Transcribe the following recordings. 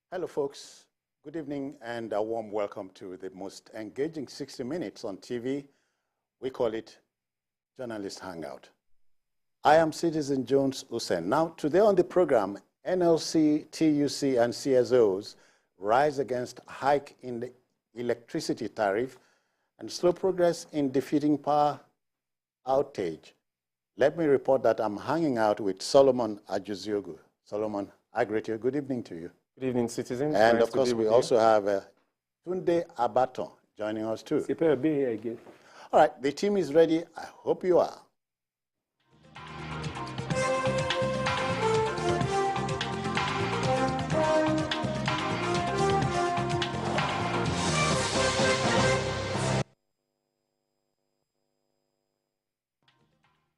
Hello, folks. Good evening and a warm welcome to the most engaging 60 minutes on TV. We call it Journalist Hangout. I am Citizen Jones Hussein. Now, today on the program, NLC, TUC, and CSOs rise against hike in the electricity tariff and slow progress in defeating power outage. Let me report that I'm hanging out with Solomon Ajuziogu. Solomon, I greet you. Good evening to you. Good evening, citizens. And nice of course, we also have Tunde Abaton joining us too. Super being here again. All right, the team is ready. I hope you are.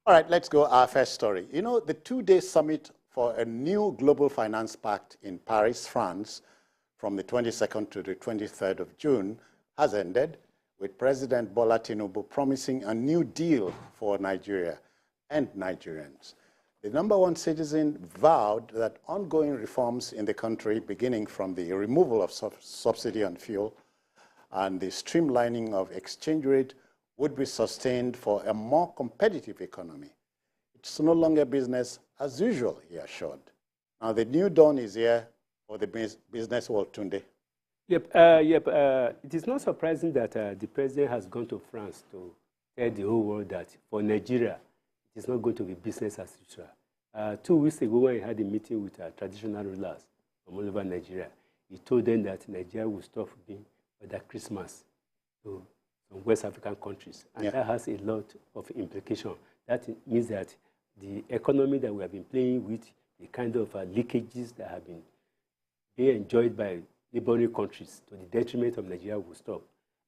All right, let's go our first story. You know, the two-day summit for a new Global Finance Pact in Paris, France, from the 22nd to the 23rd of June, has ended, with President Bola Tinubu promising a new deal for Nigeria and Nigerians. The #1 citizen vowed that ongoing reforms in the country, beginning from the removal of subsidy on fuel and the streamlining of exchange rate, would be sustained for a more competitive economy. It's no longer business as usual, he assured. Now, the new dawn is here for the business world, Tunde. It is not surprising that the president has gone to France to tell the whole world that for Nigeria, it is not going to be business as usual. 2 weeks ago, when he had a meeting with traditional rulers from all over Nigeria, he told them that Nigeria will stop being Father Christmas to some West African countries. And that has a lot of implication. That means that the economy that we have been playing with, the kind of leakages that have been being enjoyed by neighboring countries to the detriment of Nigeria will stop.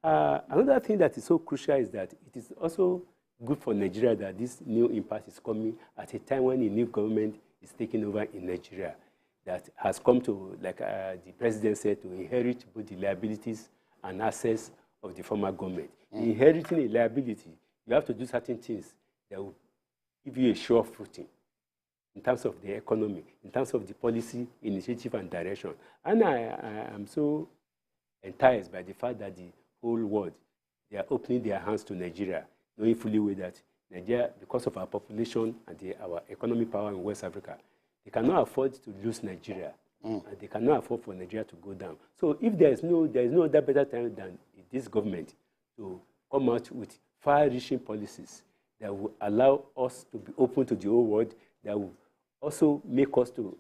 Another thing that is so crucial is that it is also good for Nigeria that this new impact is coming at a time when a new government is taking over in Nigeria that has come to, like the president said, to inherit both the liabilities and assets of the former government. Inheriting a liability, you have to do certain things that will give you a sure footing in terms of the economy, in terms of the policy, initiative, and direction. And I am so enticed by the fact that the whole world, they are opening their hands to Nigeria, knowing fully well that Nigeria, because of our population and our economic power in West Africa, they cannot afford to lose Nigeria. And they cannot afford for Nigeria to go down. So if there is no other better time than this government to come out with far-reaching policies that will allow us to be open to the whole world, that will also make us to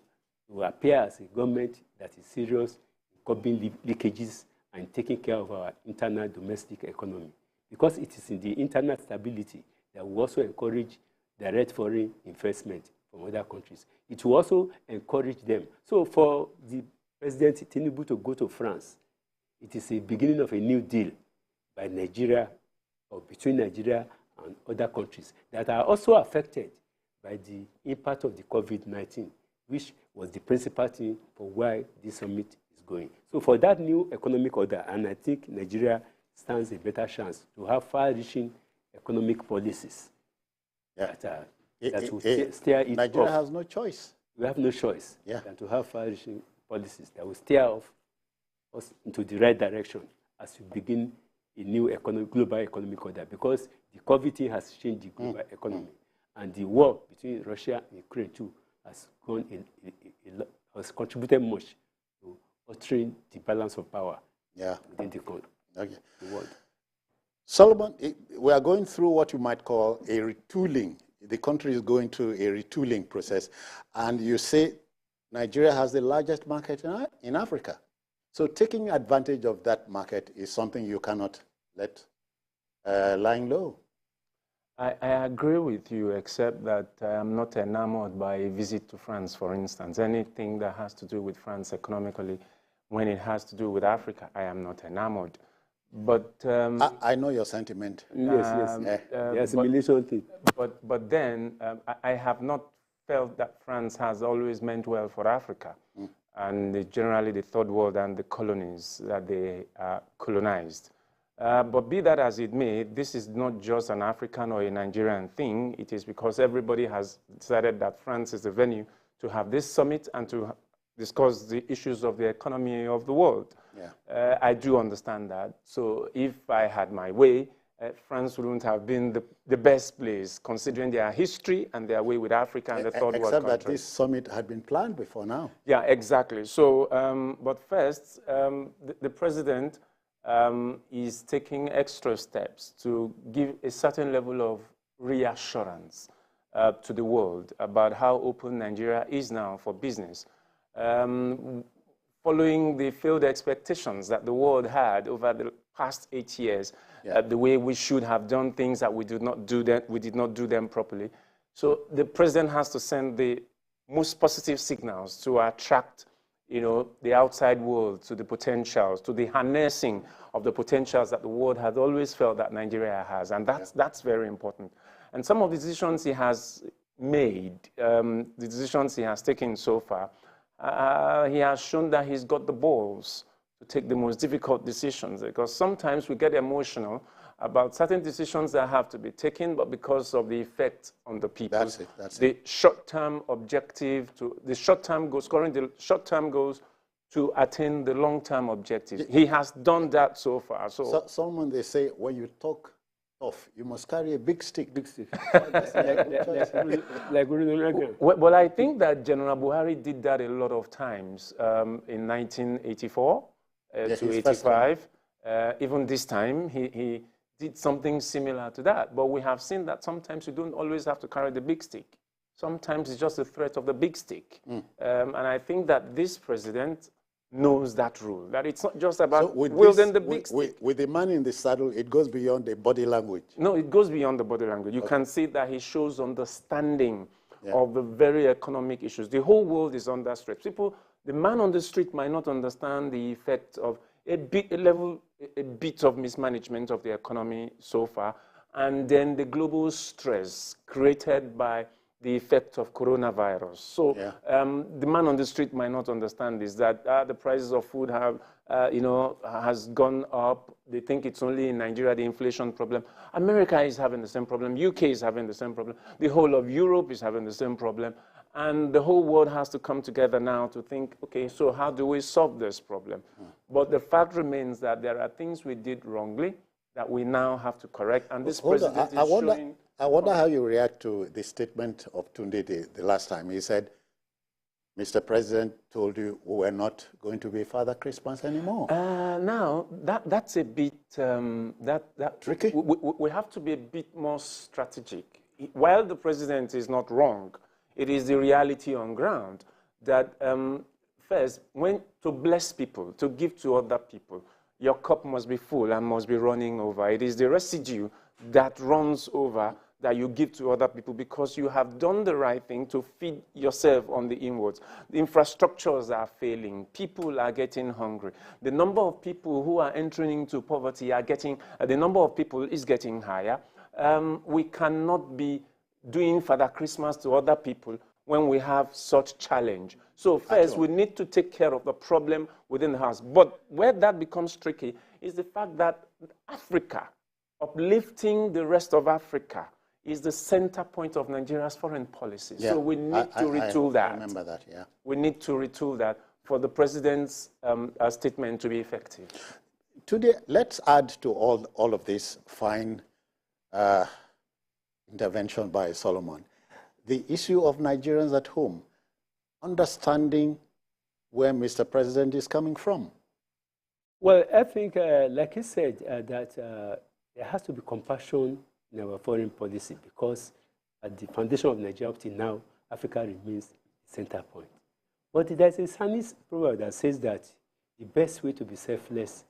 appear as a government that is serious in curbing leakages and taking care of our internal domestic economy. Because it is in the internal stability that will also encourage direct foreign investment from other countries. It will also encourage them. So for the President Tinubu to go to France, it is a beginning of a new deal by Nigeria or between Nigeria and other countries that are also affected by the impact of the COVID-19, which was the principal thing for why this summit is going. So for that new economic order, and I think Nigeria stands a better chance to have far-reaching economic policies that will steer it Nigeria off. has no choice. We have no choice than to have far-reaching policies that will steer off us into the right direction as we begin a new global economic order, because the COVID thing has changed the global economy. And the war between Russia and Ukraine, too, has contributed much to altering the balance of power within the world. Solomon, we are going through what you might call a retooling. The country is going through a retooling process. And you say Nigeria has the largest market in Africa. So taking advantage of that market is something you cannot let lying low. I agree with you, except that I am not enamored by a visit to France, for instance. Anything that has to do with France economically, when it has to do with Africa, I am not enamored. But I know your sentiment. Assimilation thing. But then I have not felt that France has always meant well for Africa, and generally the third world and the colonies that they colonized. But be that as it may, this is not just an African or a Nigerian thing. It is because everybody has decided that France is the venue to have this summit and to discuss the issues of the economy of the world. Yeah. I do understand that. So if I had my way, France wouldn't have been the best place, considering their history and their way with Africa and the third world countries. Except that this summit had been planned before now. Yeah, exactly. So, but first, the president is taking extra steps to give a certain level of reassurance to the world about how open Nigeria is now for business. Following the failed expectations that the world had over the past 8 years, the way we should have done things that we did not do them properly. So the president has to send the most positive signals to attract, the outside world to the potentials, to the harnessing of the potentials that the world has always felt that Nigeria has, and that's very important. And some of the decisions he has made, the decisions he has taken so far, he has shown that he's got the balls to take the most difficult decisions, because sometimes we get emotional about certain decisions that have to be taken, but because of the effect on the people. That's it. The short-term objective, the short-term goals, scoring the short-term goals to attain the long-term objectives. He has done that so far. So someone, they say, when you talk tough, you must carry a big stick. Big stick. Well, I think that General Buhari did that a lot of times in 1984 to 85. Even this time, he did something similar to that. But we have seen that sometimes you don't always have to carry the big stick. Sometimes it's just the threat of the big stick. And I think that this president knows that rule, that it's not just about wielding the big stick. With the man in the saddle, it goes beyond the body language. No, it goes beyond the body language. You can see that he shows understanding of the very economic issues. The whole world is under stress. The man on the street might not understand the effect of a bit of mismanagement of the economy so far, and then the global stress created by the effect of coronavirus. So the man on the street might not understand this, that the prices of food have, has gone up. They think it's only in Nigeria, the inflation problem. America is having the same problem. UK is having the same problem. The whole of Europe is having the same problem. And the whole world has to come together now to think, okay, so how do we solve this problem? But the fact remains that there are things we did wrongly that we now have to correct. And this president is showing... I wonder how you react to the statement of Tunde the last time. He said, Mr. President told you we were not going to be Father Christmas anymore. Now, that's a bit... tricky? We have to be a bit more strategic. While the president is not wrong, it is the reality on ground that first, to bless people, to give to other people, your cup must be full and must be running over. It is the residue that runs over that you give to other people because you have done the right thing to feed yourself on the inwards. The infrastructures are failing. People are getting hungry. The number of people who are entering into poverty are getting, the number of people is getting higher. We cannot be doing Father Christmas to other people when we have such challenge. So first, we need to take care of the problem within the house. But where that becomes tricky is the fact that Africa, uplifting the rest of Africa, is the center point of Nigeria's foreign policy. Yeah, so we need to retool that. I remember that, yeah. We need to retool that for the president's statement to be effective. Today, let's add to all of this fine intervention by Solomon the issue of Nigerians at home, understanding where Mr. President is coming from. Well, I think, like he said, that there has to be compassion in our foreign policy because at the foundation of Nigeria up till now, Africa remains the center point. But there's a Chinese proverb that says that the best way to be selfless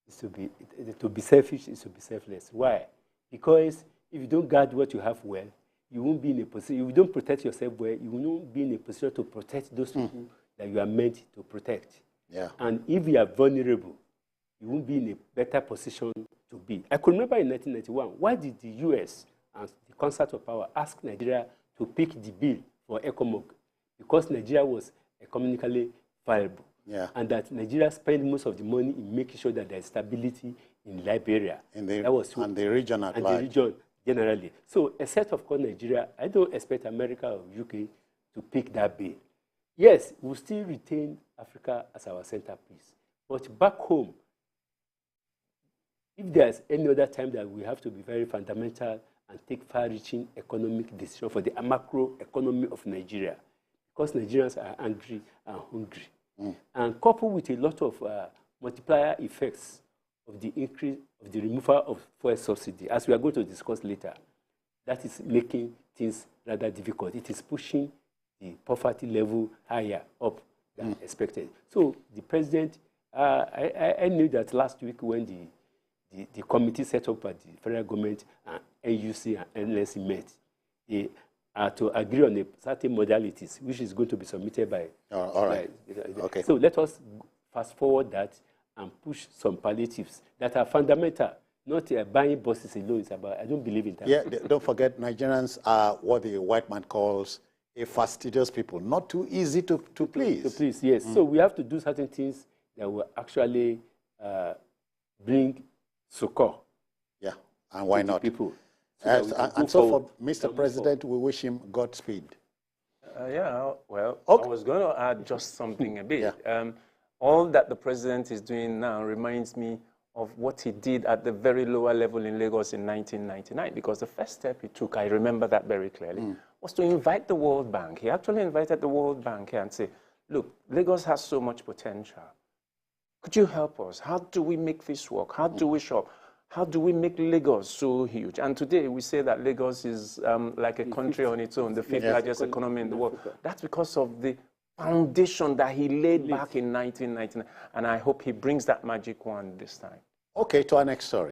is to be selfish is to be selfless. Why? Because if you don't guard what you have well, you won't be in a position, if you don't protect yourself well, you won't be in a position to protect those people that you are meant to protect. Yeah. And if you are vulnerable, you won't be in a better position to be. I could remember in 1991, why did the US and the concert of power ask Nigeria to pick the bill for ECOMOG? Because Nigeria was economically viable. Yeah. And that Nigeria spent most of the money in making sure that there is stability in Liberia. And the region at large. And the region generally. So, except of course Nigeria, I don't expect America or UK to pick that bill. yes, we'll still retain Africa as our centerpiece. But back home, if there's any other time that we have to be very fundamental and take far-reaching economic decisions for the macro economy of Nigeria, because Nigerians are angry and hungry, and coupled with a lot of multiplier effects of the increase of the removal of fuel subsidy, as we are going to discuss later, that is making things rather difficult. It is pushing the poverty level higher up than expected. So the president, I knew that last week when the committee set up by the federal government and NUC and NLC met, they are to agree on a certain modalities, which is going to be submitted by. All right. Okay. So let us fast forward that and push some palliatives that are fundamental. Not buying buses alone. It's about, I don't believe in that. Yeah, don't forget, Nigerians are what the white man calls a fastidious people, not too easy to please. To please, yes. So we have to do certain things that will actually bring succor. Yeah, and why not? People. And so for Mr. President, we wish him Godspeed. Yeah, well, Okay. I was going to add just something a bit. All that the president is doing now reminds me of what he did at the very lower level in Lagos in 1999, because the first step he took, I remember that very clearly, was to invite the World Bank. He actually invited the World Bank here and say, look, Lagos has so much potential. Could you help us? How do we make this work? How do we shop? How do we make Lagos so huge? And today we say that Lagos is like a country on its own, the fifth largest economy in the world. That's because of the foundation that he laid back in 1999. And I hope he brings that magic wand this time. Okay, to our next story.